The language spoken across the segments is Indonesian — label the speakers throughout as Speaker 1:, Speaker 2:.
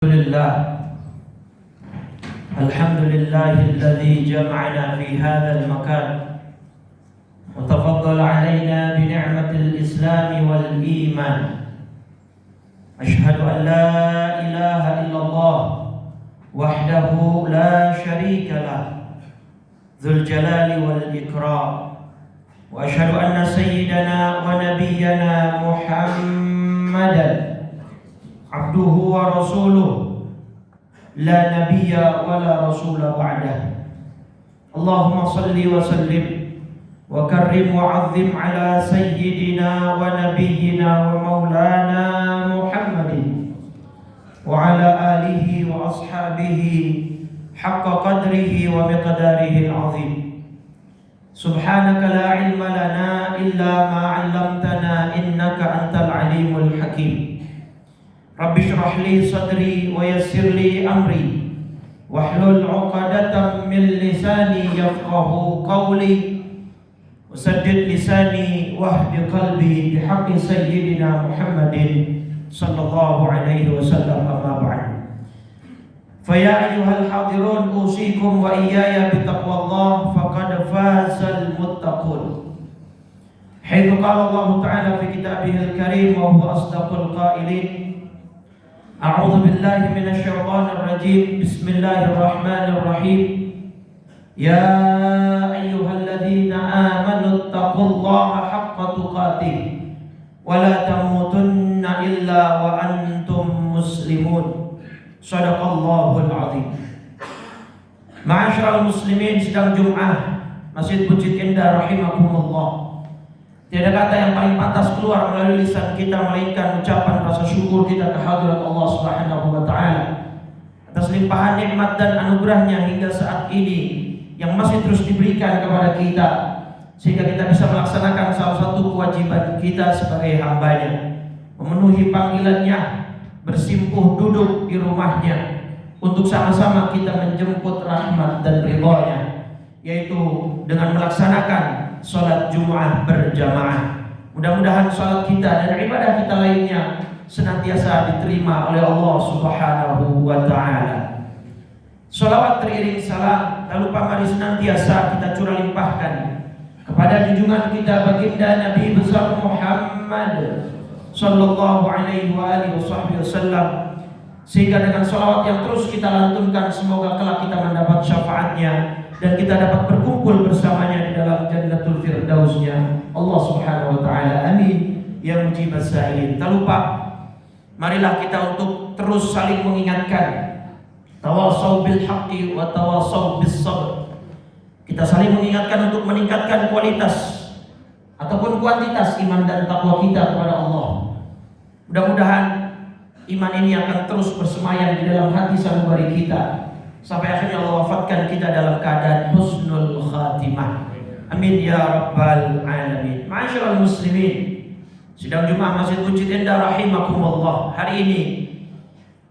Speaker 1: الحمد لله الذي جمعنا في هذا المكان وتفضل علينا بنعمة الإسلام والإيمان. أشهد أن لا إله إلا الله وحده لا شريك له ذو الجلال والإكرام، وأشهد أن سيدنا ونبينا محمدا عبده ورسوله لا نبي ولا رسول بعده. اللهم صل وسلم وكرم وعظم على سيدنا ونبينا ومولانا محمد وعلى آله وأصحابه حق قدره ومقداره العظيم. سبحانك لا علم لنا إلا ما علمتنا إنك أنت العليم الحكيم. رب اشرح لي صدري ويسر لي أمري واحلل عقدة من لساني يفقه قولي وسدد لساني واهد قلبي بحق سيدنا محمد صلى الله عليه وسلم. أما بعد، فيا أيها الحاضرون أوصيكم وإياي بتقوى الله فقد فاز المتقون، حيث قال الله تعالى في كتابه الكريم وهو أصدق القائلين: أعوذ بالله من الشيطان الرجيم، بسم الله الرحمن الرحيم. يا أيها الذين آمنوا اتقوا الله حق تقاته ولا تموتن إلا وأنتم مسلمون. صدق الله العظيم. Ma'asyiral muslimin, sidang Jum'ah Masjid Bukit Indah rahimakumullah. Tiada kata yang paling pantas keluar melalui lisan kita melainkan ucapan rasa syukur kita kehadirat Allah Subhanahu wa taala atas limpahan nikmat dan anugerahnya hingga saat ini yang masih terus diberikan kepada kita, sehingga kita bisa melaksanakan salah satu kewajiban kita sebagai hambanya, memenuhi panggilannya, bersimpuh duduk di rumahnya untuk sama-sama kita menjemput rahmat dan ridhonya, yaitu dengan melaksanakan sholat Jum'ah berjamaah. Mudah-mudahan sholat kita dan ibadah kita lainnya senantiasa diterima oleh Allah Subhanahu wa ta'ala. Sholawat teriring salam tak lupa mari senantiasa kita curah limpahkan kepada junjungan kita baginda Nabi besar Muhammad sallallahu alaihi wa alihi wasallam, sehingga dengan sholawat yang terus kita lantunkan semoga kelak kita mendapat syafaatnya dan kita dapat berkumpul bersamanya di dalam Jannatul Firdausnya Allah Subhanahu wa taala. Amin ya mujibas sa'ilin. Tak lupa marilah kita untuk terus saling mengingatkan, tawasau bil haqqi wa tawasau bis sabr. Kita saling mengingatkan untuk meningkatkan kualitas ataupun kuantitas iman dan takwa kita kepada Allah. Mudah-mudahan iman ini akan terus bersemayam di dalam hati sanubari kita sampai akhirnya Allah wafatkan kita dalam keadaan husnul khatimah. Amin ya rabbal alamin. Ma'asyiral muslimin, sidang Jumat Masjid Bukit Indah rahimakumullah. Hari ini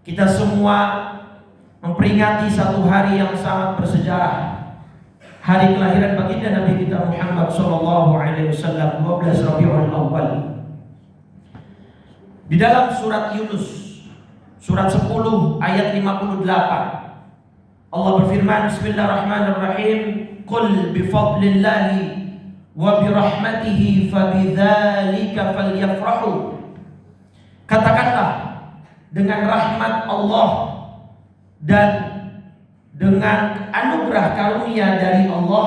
Speaker 1: kita semua memperingati satu hari yang sangat bersejarah, hari kelahiran baginda Nabi kita Muhammad sallallahu alaihi wasallam, 12 Rabiul Awal. Di dalam surat Yunus surat 10 ayat 58 Allah berfirman, bismillahirrahmanirrahim, qul bifadlillahi wa birahmatihi fabidzalika falyafrahu. Katakanlah, dengan rahmat Allah dan dengan anugerah karunia dari Allah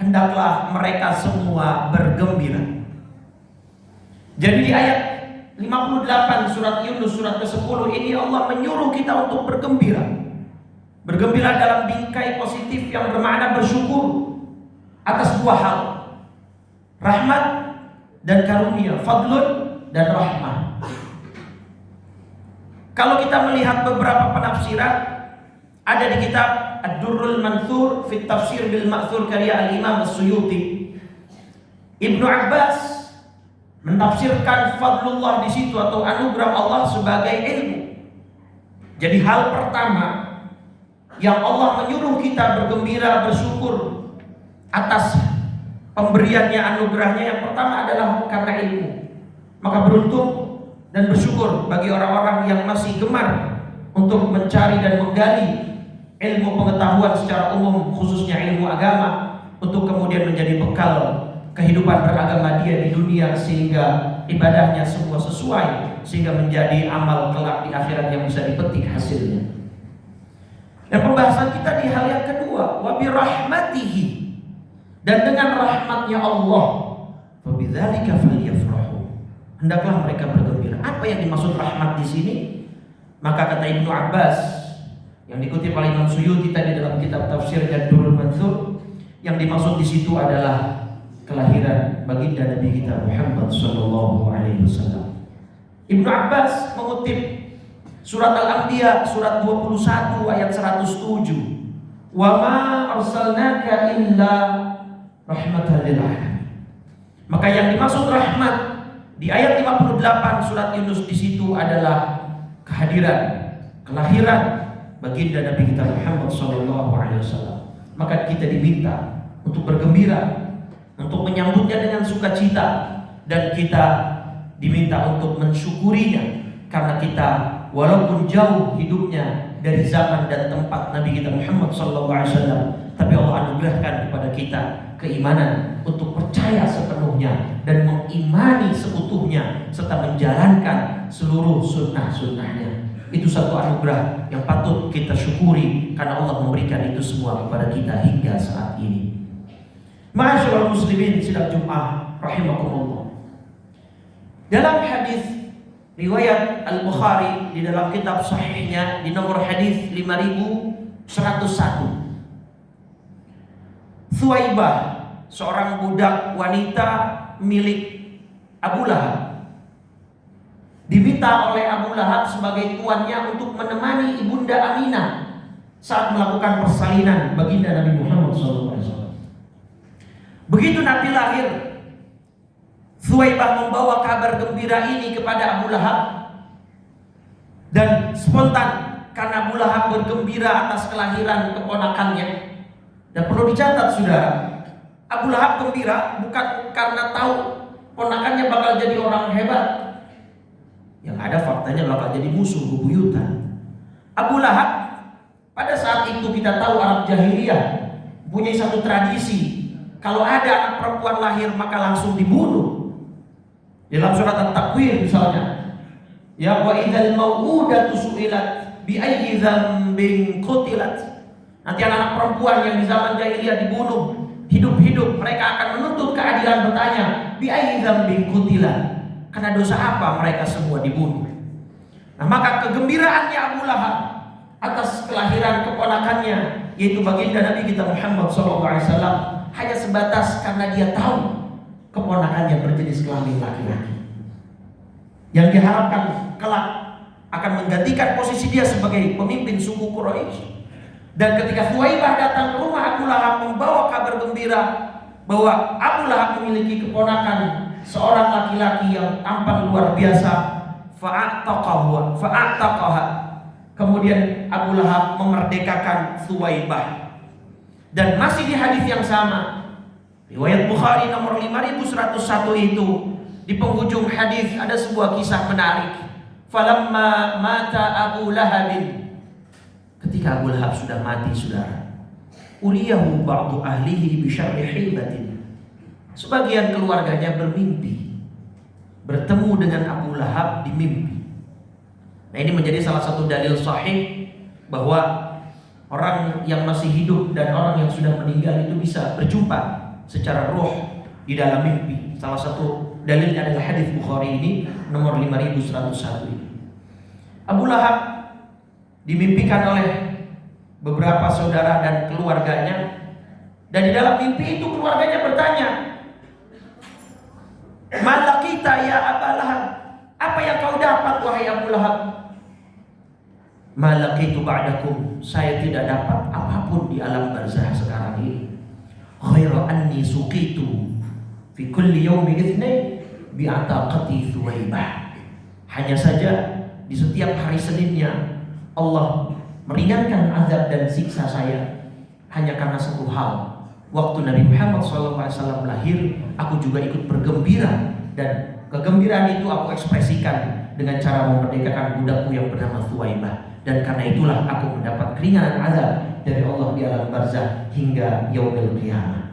Speaker 1: hendaklah mereka semua bergembira. Jadi di ayat 58 surat Yunus surat ke-10 ini Allah menyuruh kita untuk bergembira. Bergembira dalam bingkai positif yang bermakna bersyukur atas dua hal, rahmat dan karunia, fadlun dan rahmah. Kalau kita melihat beberapa penafsiran ada di kitab Ad-Durrul Manthur fi Tafsir bil Ma'thur karya Al-Imam As-Suyuti, Ibnu Abbas menafsirkan fadlullah di situ atau anugerah Allah sebagai ilmu. Jadi hal pertama yang Allah menyuruh kita bergembira, bersyukur atas pemberiannya, anugerahnya, yang pertama adalah karena ilmu. Maka beruntung dan bersyukur bagi orang-orang yang masih gemar untuk mencari dan menggali ilmu pengetahuan secara umum, khususnya ilmu agama, untuk kemudian menjadi bekal kehidupan beragama dia di dunia, sehingga ibadahnya semua sesuai, sehingga menjadi amal kelak di akhirat yang bisa dipetik hasilnya. Dan pembahasan kita di hal yang kedua, wa bi rahmatihi, dan dengan rahmatnya Allah, fa bidzalika falyafrahu, hendaklah mereka bergembira. Apa yang dimaksud rahmat di sini? Maka kata Ibnu Abbas yang dikutip oleh Imam Suyuti tadi dalam kitab tafsir Durrul Mansur, yang dimaksud di situ adalah kelahiran baginda Nabi kita Muhammad sallallahu alaihi wasallam. Ibnu Abbas mengutip surat Al-Anbiya surat 21 ayat 107. Wa ma arsalnaka illa rahmatan lil alamin. Maka yang dimaksud rahmat di ayat 58 surat Yunus di situ adalah kehadiran, kelahiran baginda Nabi kita Muhammad sallallahu alaihi wasallam. Maka kita diminta untuk bergembira, untuk menyambutnya dengan sukacita, dan kita diminta untuk mensyukurinya, karena kita walaupun jauh hidupnya dari zaman dan tempat Nabi kita Muhammad SAW, tapi Allah anugerahkan kepada kita keimanan untuk percaya sepenuhnya dan mengimani seutuhnya serta menjalankan seluruh sunnah-sunnahnya. Itu satu anugerah yang patut kita syukuri, karena Allah memberikan itu semua kepada kita hingga saat ini. Ma'asyiral muslimin sidang Jumat rahimakumullah. Dalam hadis riwayat Al-Bukhari di dalam kitab sahihnya di nomor hadis 5101, Thuwaibah, seorang budak wanita milik Abu Lahab, diminta oleh Abu Lahab sebagai tuannya untuk menemani ibunda Aminah saat melakukan persalinan baginda Nabi Muhammad SAW. Begitu Nabi lahir, Thuwaibah membawa kabar gembira ini kepada Abu Lahab, dan spontan karena Abu Lahab bergembira atas kelahiran keponakannya. Dan perlu dicatat saudara, Abu Lahab gembira bukan karena tahu ponakannya bakal jadi orang hebat, yang ada faktanya bakal jadi musuh bebuyutan. Abu Lahab pada saat itu, kita tahu Arab jahiliyah punya satu tradisi, kalau ada anak perempuan lahir maka langsung dibunuh. Dalam surat At-Takwir misalnya, ya wa idzal mau'udatu su'ilat bi ayyi dzambin qutilat. Nanti anak perempuan yang di zaman jahiliyah dibunuh hidup-hidup, mereka akan menuntut keadilan, bertanya bi ayyi dzambin qutilat, karena dosa apa mereka semua dibunuh. Nah, maka kegembiraannya Abu Lahab atas kelahiran keponakannya, yaitu baginda Nabi kita Muhammad SAW, hanya sebatas karena dia tahu keponakannya berjenis kelamin laki-laki, yang diharapkan kelak akan menggantikan posisi dia sebagai pemimpin suku Quraisy. Dan ketika Thuwaibah datang ke rumah Abu Lahab membawa kabar gembira bahwa Abu Lahab memiliki keponakan seorang laki-laki yang tampan luar biasa, fa'ataqaha, kemudian Abu Lahab memerdekakan Thuwaibah. Dan masih di hadis yang sama, riwayat Bukhari nomor 5101 itu, di penghujung hadis ada sebuah kisah menarik. Falamma mata Abu Lahab, ketika Abu Lahab sudah mati saudara, uriyahu ba'du ahlihi bi syarri hibatin, sebagian keluarganya bermimpi bertemu dengan Abu Lahab di mimpi. Nah, ini menjadi salah satu dalil sahih bahwa orang yang masih hidup dan orang yang sudah meninggal itu bisa berjumpa secara roh di dalam mimpi. Salah satu dalilnya adalah hadis Bukhari ini nomor 5101 ini. Abu Lahab dimimpikan oleh beberapa saudara dan keluarganya, dan di dalam mimpi itu keluarganya bertanya, "Malakita ya Abu Lahab?" Apa yang kau dapat wahai Abu Lahab? "Malakitu ba'dakum." Saya tidak dapat apapun di alam barzah sekarang ini. "Khairu anni suqitu fi kulli yawmi itsnain bi ataqati Thuwaibah." Hanya saja di setiap hari Seninnya Allah meringankan azab dan siksa saya hanya karena satu hal. Waktu Nabi Muhammad SAW lahir, aku juga ikut bergembira, dan kegembiraan itu aku ekspresikan dengan cara memerdekakan budakku yang bernama Thuwaibah. dan karena itulah aku mendapat keringanan azab dari Allah di alam barzah hingga yaumil qiyamah.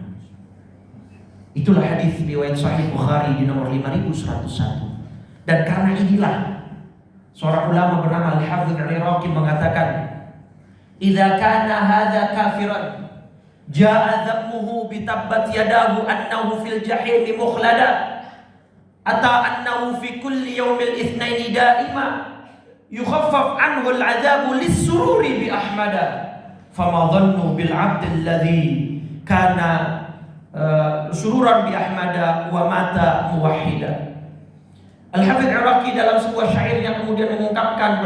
Speaker 1: Itulah hadis riwayat Sahih Bukhari di nomor 5101. Dan karena inilah seorang ulama bernama Al-Hafidz Al-Iraqi mengatakan, "Idza kana hadza kafiran jaa dhammuhu bi tabbat yadahu annahu fil jahim mukhlada ata annahu fi kulli yaumil itsnaini daima yukhaffaf anhu al-'adzabu lis-sururi bi ahmada fama dhannu bil 'abdi alladhi kana sururan bi ahmada wa mata muwahhida." Al-Hafidz Iraqi dalam sebuah syairnya kemudian mengungkapkan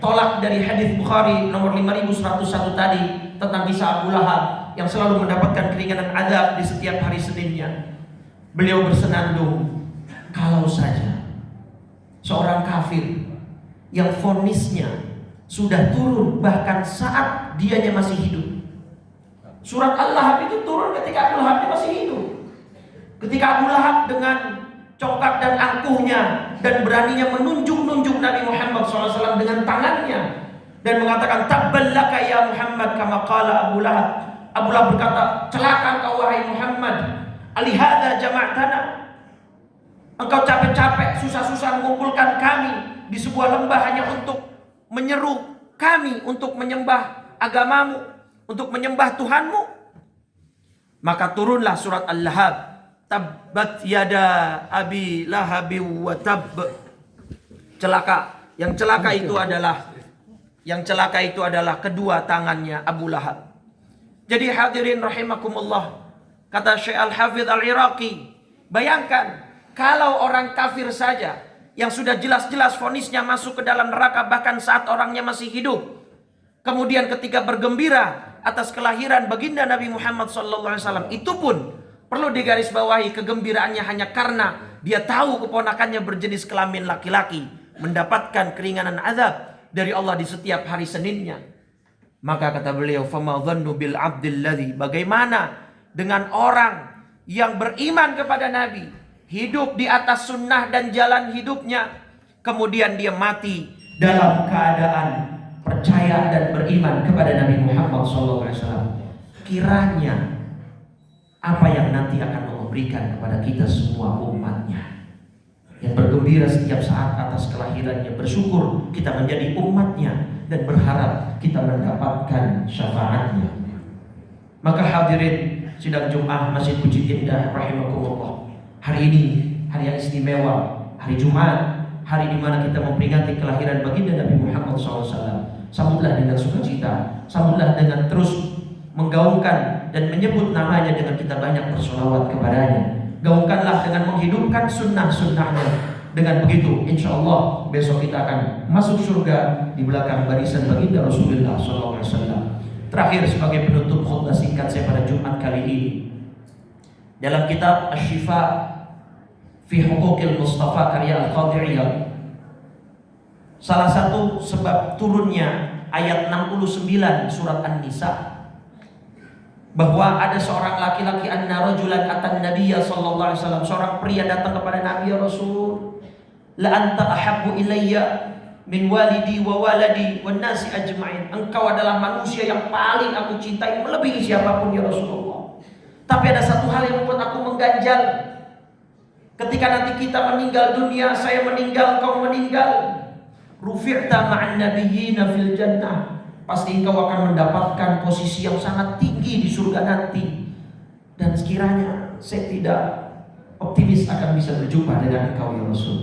Speaker 1: tolak dari hadis Bukhari nomor 5101 tadi tentang kisah Abu Lahab yang selalu mendapatkan keringanan azab di setiap hari Seninnya. Beliau bersenandung, kalau saja seorang kafir yang vonisnya sudah turun bahkan saat dianya masih hidup. Surat Al-Lahab itu turun ketika Abu Lahab masih hidup. Ketika Abu Lahab dengan congkak dan angkuhnya dan beraninya menunjuk-nunjuk Nabi Muhammad SAW dengan tangannya dan mengatakan tabballaka ya Muhammad kama qala Abu Lahab. Abu Lahab berkata, celaka engkau wahai Muhammad, alihada jama'tana, engkau capek-capek susah-susah mengumpulkan kami di sebuah lembah hanya untuk menyeru kami untuk menyembah agamamu, untuk menyembah Tuhanmu. Maka turunlah surat Al-Lahab, tabbat yada abi lahabi wa tabb. Celaka. Yang celaka itu adalah kedua tangannya Abu Lahab. Jadi hadirin rahimakumullah, kata Syekh Al-Hafidz Al-Iraqi, bayangkan kalau orang kafir saja yang sudah jelas-jelas vonisnya masuk ke dalam neraka bahkan saat orangnya masih hidup, kemudian ketika bergembira atas kelahiran baginda Nabi Muhammad SAW, itu pun perlu digarisbawahi kegembiraannya hanya karena dia tahu keponakannya berjenis kelamin laki-laki mendapatkan keringanan azab dari Allah di setiap hari Seninnya. Maka kata beliau, fama dhannu bil 'abdil ladzi, bagaimana dengan orang yang beriman kepada Nabi, hidup di atas sunnah dan jalan hidupnya, kemudian dia mati dalam keadaan percaya dan beriman kepada Nabi Muhammad SAW. Kiranya apa yang nanti akan Allah berikan kepada kita semua umatnya yang bergembira setiap saat atas kelahirannya, bersyukur kita menjadi umatnya dan berharap kita mendapatkan syafaatnya. Maka hadirin sidang Jumat Masjid Bukit Indah rahimakumullah, hari ini hari yang istimewa, hari Jumat, hari di mana kita memperingati kelahiran baginda Nabi Muhammad SAW. Sambutlah dengan sukacita, sambutlah dengan terus menggaungkan dan menyebut namanya dengan kita banyak bersolawat kepadanya. Gaungkanlah dengan menghidupkan sunnah-sunnahnya. Dengan begitu, insya Allah besok kita akan masuk surga di belakang barisan baginda Rasulullah SAW. Terakhir sebagai penutup khutbah singkat saya pada Jumat kali ini, dalam kitab Asy-Syifa fi Huquqil Mustafa karya Al-Qadhi Iyad, salah satu sebab turunnya ayat 69 surat An-Nisa, bahwa ada seorang laki-laki, anna rajulan atan nabiyya sallallahu alaihi wasallam, seorang pria datang kepada Nabi, ya Rasul, la anta ahabbu ilayya min walidi wa waladi wan nasi ajma'in, engkau adalah manusia yang paling aku cintai melebihi siapapun ya Rasulullah. Tapi ada satu hal yang membuat aku mengganjal. Ketika nanti kita meninggal dunia, saya meninggal, kau meninggal, rufi'ta ma'an nabiyyina fil jannah, pasti engkau akan mendapatkan posisi yang sangat tinggi di surga nanti. Dan sekiranya saya tidak optimis akan bisa berjumpa dengan engkau ya Rasul.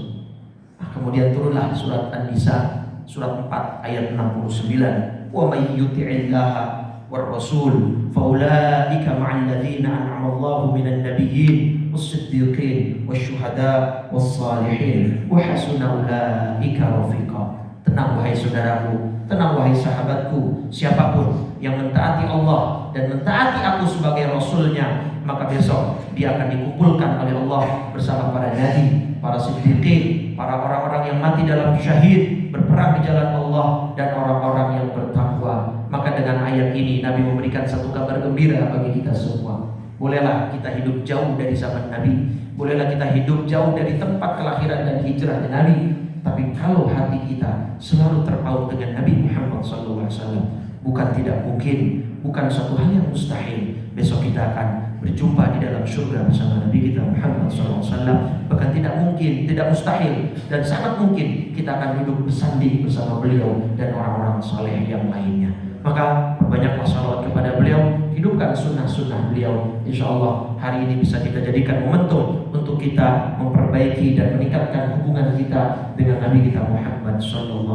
Speaker 1: Kemudian turunlah surat An-Nisa surat 4 ayat 69. Wa may yuti'illaha war rasul fa ulaika ma'al ladzina an'ama Allahu minan nabiyyin was-siddiqin wasyuhada was-salihin wa hasuna ulaika rafiqa. Tenang wahai saudaraku, tenang wahai sahabatku, siapapun yang mentaati Allah dan mentaati aku sebagai Rasulnya, maka besok dia akan dikumpulkan oleh Allah bersama para nabi, para siddiqin, para orang-orang yang mati dalam syahid berperang di jalan Allah, dan orang-orang yang bertakwa. Maka dengan ayat ini Nabi memberikan satu kabar gembira bagi kita semua. Bolehlah kita hidup jauh dari zaman Nabi, bolehlah kita hidup jauh dari tempat kelahiran dan hijrahnya Nabi, Tapi kalau hati kita selalu terpaut dengan Nabi Muhammad SAW, bukan tidak mungkin, bukan suatu hal yang mustahil, besok kita akan berjumpa di dalam surga bersama Nabi kita Muhammad SAW. Bahkan tidak mungkin, tidak mustahil, dan sangat mungkin kita akan duduk bersanding bersama beliau dan orang-orang saleh yang lainnya. Maka perbanyaklah salawat kepada beliau, hidupkan sunnah-sunnah beliau. Insya Allah hari ini bisa kita jadikan momentum untuk kita memperbaiki dan meningkatkan hubungan kita dengan Nabi kita Muhammad SAW.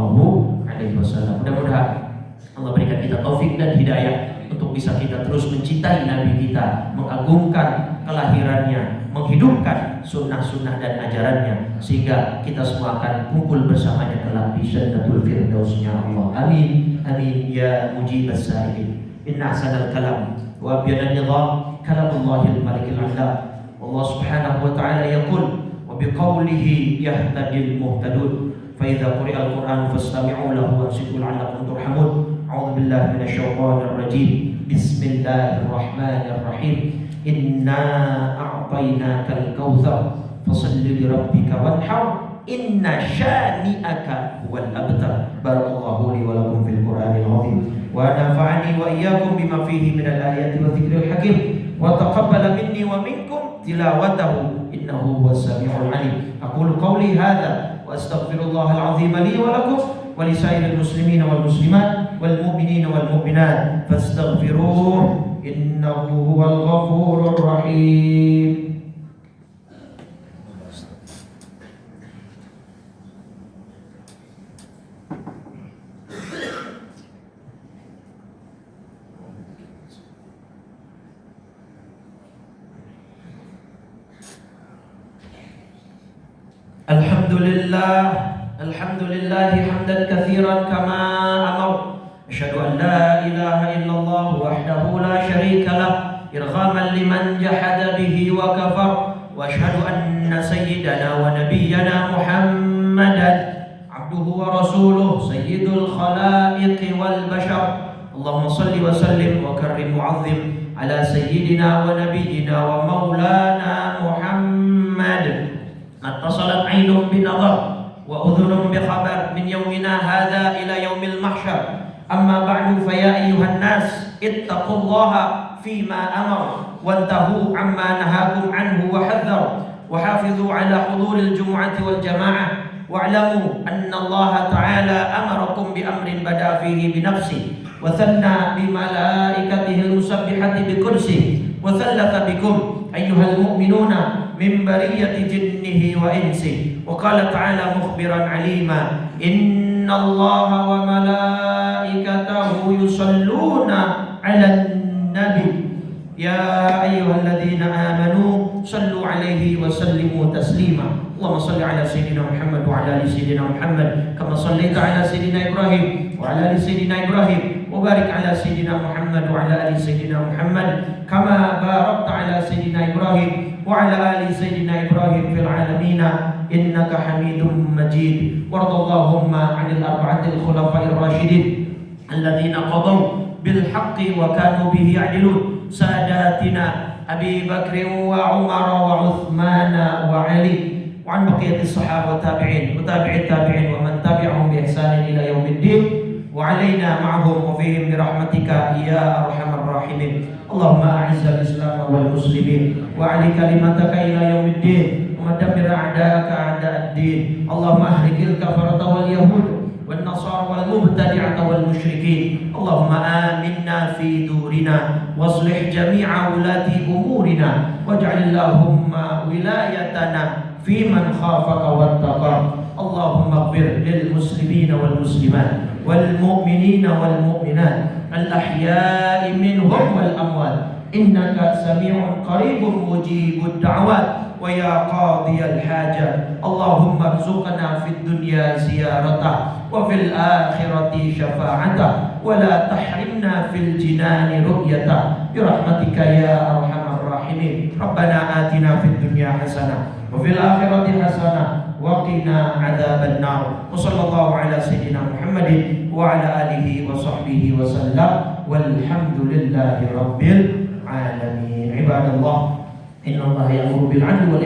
Speaker 1: Mudah-mudahan Allah berikan kita taufik dan hidayah untuk bisa kita terus mencintai Nabi kita, mengagungkan kelahirannya, menghidupkan sunnah-sunnah dan ajarannya, sehingga kita semua akan kumpul bersamanya kelak di Jannatul Firdausnya Allah. Amin, amin ya mujibas sa'ilin. Inna ahsanal kalam wa abyanan nizam kalamullahil malikil alam. Allah subhanahu wa ta'ala yaqul wa biqawlihi yahtadil muhtadun. Fa idza quri'al Qur'an fastami'u lahu wansitu la'allakum turhamun. A'udzu billahi minasyaitonir rajim. Bismillahirrahmanirrahim. Inna a'tainakal kautsar fasalli lirabbika wanhar. Inna syani'aka huwal abtar. Barakallahu li wa lakum fil Qur'anil azim. Wa nafa'ani wa iyyakum bima fihi minal ayati wa dzikril hakim. Wa taqabbala minni wa minkum tilawatahu innahu huwas samiul alim. Aqulu qawli hadza wa astaghfirullahal azim li wa lakum wa li sa'iril muslimin wal muslimat wal mu'minin wal mu'minat fastaghfiruhu innahu huwal ghafurur rahim. Alhamdulillah hamdan katsiran kama amar. Asyhadu an la ilaha illallah wahdahu la syarika lah irghaman liman jahada bihi wa kafar. Wa asyhadu anna sayyidana wa nabiyyana Muhammadan abduhu wa rasuluh sayyidul khalaiqi wal bashar. Allahumma salli wa sallim wa karrim mu'azzim ala sayyidina wa nabiyyina wa maulana Muhammad. Attasalat ainun binadhar wa udhunun bikhabar min yawmina hadha ila yawmil mahsyar. Amma ba'du fa ya ayyuhan nas ittaqullaha fima amar wantahu amma nahakum anhu wa hadzar wa hafidhu ala huduril jumu'ati wal jama'ah wa'lamu anna Allah ta'ala amarakum bi amrin bada fihi bi nafsi wa thanna bi malaikatihi al-musabbihati bi kursi wa thallatha bikum ayyuhal mu'minuna min bariyati jinnihi wa insi. Wa qala ta'ala mukhbiran alima inna Allaha wa malaikatahu yusalluna 'alan nabi ya ayyuhalladzina amanu sallu 'alaihi wa sallimu taslima. Allahumma salli 'ala sayyidina Muhammad wa 'ala ali sayyidina Muhammad kama shallaita 'ala sayyidina Ibrahim wa 'ala ali sayyidina Ibrahim wa barik 'ala sayyidina Muhammad wa 'ala ali sayyidina Muhammad kama barakta 'ala sayyidina Ibrahim wa 'ala ali sayyidina Ibrahim fil 'alamin innaka Hamidum Majid. Wardallahumma 'anil arba'atil khulafa'ir rasyidin alladzina qadaw bil haqqi wa kanu bihi ya'dilun sadatina Abi Bakr wa Umar wa Uthman wa Ali wa an baqiyatis sahabah tabi'in wa tabi'it tabi'in wa man tabi'ahum bi ihsanin ila yaumiddin wa 'alaina ma'ahum wa fihim bi rahmatika ya arhamar rahimin. Allahumma a'izzal islam wal muslimin wa 'ali kalimataka ila yaumiddin wa dammir a'da'aka a'da'ad-din. Allahumma ahlikil kafarata wal yahud wal nasara wal mubtadi'ata wal musyrikin. Allahumma aminna fi durina waslih jami'a ulati umurina waj'al Allahumma wilayatana fi man khafaka wattaqa. Allahumma ighfir lil muslimina wal muslimat wal mu'minina wal mu'minat al ahya'i minhum wal amwat innaka sami'un qaribun mujibud da'wat wa ya qadiyal hajat. Allahumma arzuqna fid dunya ziyaratah wa fil akhirati syafa'atah wa la tahrimna fil jinani ru'yatah bi rahmatika ya arhamar rahimin. Rabbana atina fid dunya hasanah wa fil akhirati hasanah wa qina adzaban nar. Wa sallallahu ala sayyidina Muhammadin wa ala alihi wa sahbihi wa sallam walhamdulillahi rabbil alamin. Ibadallah, innallaha ya'muru bil 'adli wal ihsan